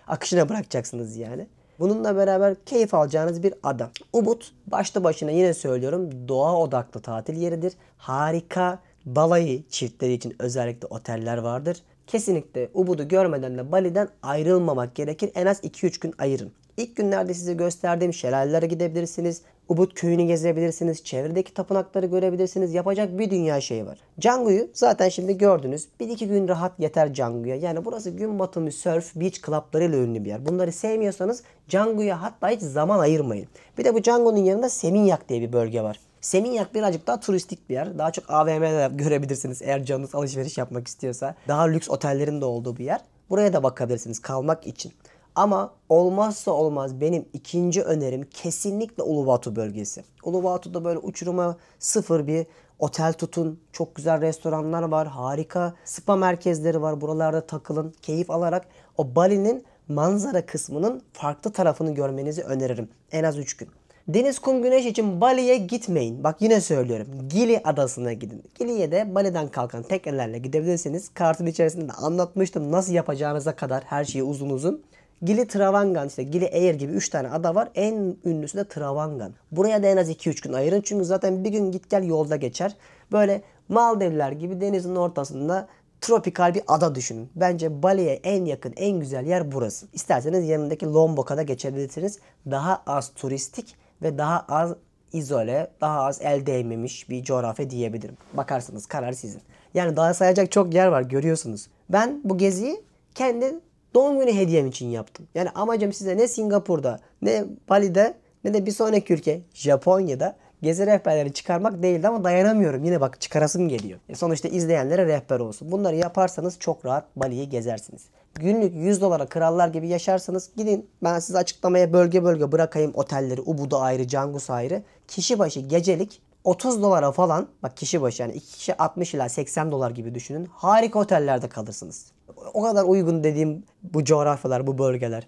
Akışına bırakacaksınız yani. Bununla beraber keyif alacağınız bir ada. Ubud başlı başına yine söylüyorum doğa odaklı tatil yeridir. Harika balayı çiftleri için özellikle oteller vardır. Kesinlikle Ubud'u görmeden de Bali'den ayrılmamak gerekir. En az 2-3 gün ayırın. İlk günlerde size gösterdiğim şelalelere gidebilirsiniz. Ubud köyünü gezebilirsiniz. Çevredeki tapınakları görebilirsiniz. Yapacak bir dünya şey var. Canggu'yu zaten şimdi gördünüz. 1-2 gün rahat yeter Canggu'ya. Yani burası gün batımı surf, beach club'larıyla ünlü bir yer. Bunları sevmiyorsanız Canggu'ya hatta hiç zaman ayırmayın. Bir de bu Canggu'nun yanında Seminyak diye bir bölge var. Seminyak birazcık daha turistik bir yer. Daha çok AVM'de görebilirsiniz eğer canınız alışveriş yapmak istiyorsa. Daha lüks otellerin de olduğu bir yer. Buraya da bakabilirsiniz kalmak için. Ama olmazsa olmaz benim ikinci önerim kesinlikle Uluwatu bölgesi. Uluwatu'da böyle uçuruma sıfır bir otel tutun. Çok güzel restoranlar var. Harika spa merkezleri var. Buralarda takılın. Keyif alarak o Bali'nin manzara kısmının farklı tarafını görmenizi öneririm. En az 3 gün. Deniz, kum, güneş için Bali'ye gitmeyin. Bak yine söylüyorum. Gili adasına gidin. Gili'ye de Bali'den kalkan teknelerle gidebilirsiniz. Kartın içerisinde de anlatmıştım nasıl yapacağınıza kadar her şeyi uzun uzun. Gili Travangan, işte Gili Air gibi 3 tane ada var. En ünlüsü de Travangan. Buraya da en az 2-3 gün ayırın. Çünkü zaten bir gün git gel yolda geçer. Böyle Maldivler gibi denizin ortasında tropikal bir ada düşünün. Bence Bali'ye en yakın, en güzel yer burası. İsterseniz yanındaki Lombok'a da geçebilirsiniz. Daha az turistik ve daha az izole, daha az el değmemiş bir coğrafya diyebilirim. Bakarsınız karar sizin. Yani daha sayacak çok yer var görüyorsunuz. Ben bu geziyi kendi doğum günü hediyem için yaptım. Yani amacım size ne Singapur'da, ne Bali'de, ne de bir sonraki ülke Japonya'da gezi rehberleri çıkarmak değildi ama dayanamıyorum. Yine bak çıkarasım geliyor. Sonuçta izleyenlere rehber olsun. Bunları yaparsanız çok rahat Bali'yi gezersiniz. Günlük $100 krallar gibi yaşarsanız gidin. Ben size açıklamaya bölge bölge bırakayım otelleri. Ubud'u ayrı, Canggu'su ayrı. Kişi başı gecelik $30 falan, bak kişi başı yani 2 kişi 60 ila $80 gibi düşünün. Harika otellerde kalırsınız. O kadar uygun dediğim bu coğrafyalar, bu bölgeler.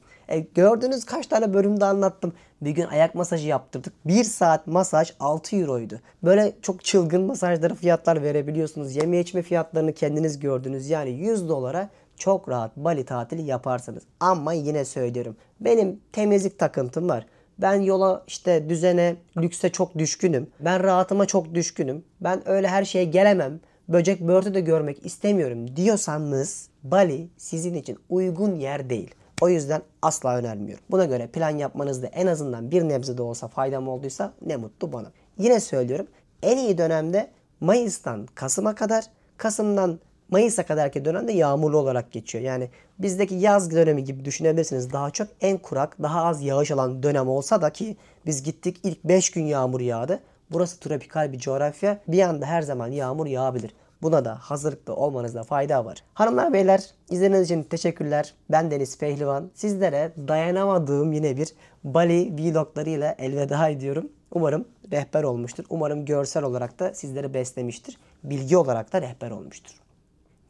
Gördüğünüz kaç tane bölümde anlattım. Bir gün ayak masajı yaptırdık. 1 saat masaj 6 euroydu. Böyle çok çılgın masajları fiyatlar verebiliyorsunuz. Yeme içme fiyatlarını kendiniz gördünüz. Yani $100 çok rahat Bali tatili yaparsınız. Ama yine söylüyorum. Benim temizlik takıntım var. Ben yola işte düzene, lükse çok düşkünüm. Ben rahatıma çok düşkünüm. Ben öyle her şeye gelemem. Böcek börtü de görmek istemiyorum diyorsanız Bali sizin için uygun yer değil. O yüzden asla önermiyorum. Buna göre plan yapmanızda en azından bir nebze de olsa faydam olduysa ne mutlu bana. Yine söylüyorum en iyi dönemde Mayıs'tan Kasım'a kadar, Kasım'dan Mayıs'a kadarki dönemde yağmurlu olarak geçiyor. Yani bizdeki yaz dönemi gibi düşünebilirsiniz. Daha çok en kurak, daha az yağış alan dönem olsa da ki biz gittik ilk 5 gün yağmur yağdı. Burası tropikal bir coğrafya. Bir anda her zaman yağmur yağabilir. Buna da hazırlıklı olmanızda fayda var. Hanımlar beyler izlediğiniz için teşekkürler. Ben Deniz Pehlivan. Sizlere dayanamadığım yine bir Bali vloglarıyla elveda ediyorum. Umarım rehber olmuştur. Umarım görsel olarak da sizleri beslemiştir. Bilgi olarak da rehber olmuştur.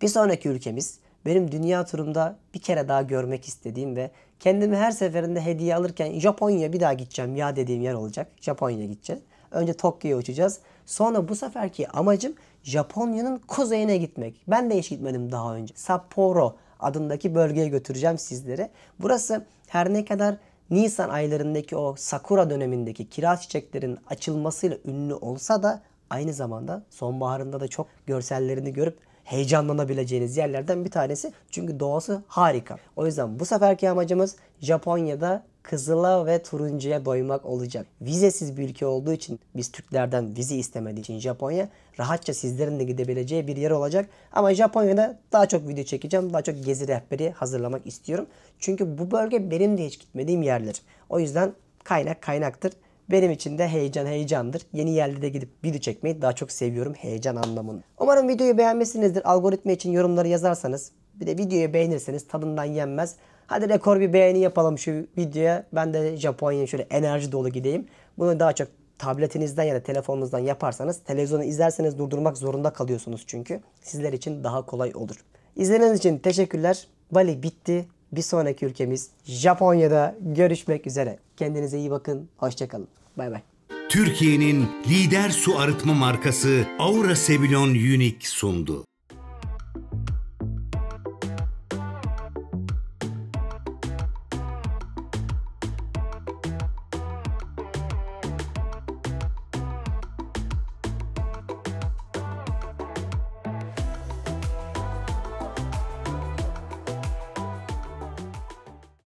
Bir sonraki ülkemiz benim dünya turumda bir kere daha görmek istediğim ve kendimi her seferinde hediye alırken Japonya'ya bir daha gideceğim ya dediğim yer olacak. Japonya'ya gideceğiz. Önce Tokyo'ya uçacağız. Sonra bu seferki amacım Japonya'nın kuzeyine gitmek. Ben de hiç gitmedim daha önce. Sapporo adındaki bölgeye götüreceğim sizleri. Burası her ne kadar Nisan aylarındaki o sakura dönemindeki kiraz çiçeklerin açılmasıyla ünlü olsa da aynı zamanda sonbaharında da çok görsellerini görüp heyecanlanabileceğiniz yerlerden bir tanesi. Çünkü doğası harika. O yüzden bu seferki amacımız Japonya'da kızıla ve turuncuya doymak olacak. Vizesiz bir ülke olduğu için, biz Türklerden vize istemediği için Japonya rahatça sizlerin de gidebileceği bir yer olacak. Ama Japonya'da daha çok video çekeceğim. Daha çok gezi rehberi hazırlamak istiyorum. Çünkü bu bölge benim de hiç gitmediğim yerler. O yüzden kaynak kaynaktır. Benim için de heyecan heyecandır. Yeni yerlere gidip video çekmeyi daha çok seviyorum heyecan anlamında. Umarım videoyu beğenmişsinizdir. Algoritma için yorumları yazarsanız, bir de videoyu beğenirseniz tadından yenmez. Hadi rekor bir beğeni yapalım şu videoya. Ben de Japonya'ya şöyle enerji dolu gideyim. Bunu daha çok tabletinizden ya da telefonunuzdan yaparsanız, televizyonu izlerseniz durdurmak zorunda kalıyorsunuz çünkü. Sizler için daha kolay olur. İzlediğiniz için teşekkürler. Bali bitti. Bir sonraki ülkemiz Japonya'da görüşmek üzere. Kendinize iyi bakın. Hoşçakalın. Bay bay.
Türkiye'nin lider su arıtma markası Aura Sebilon Unique sundu.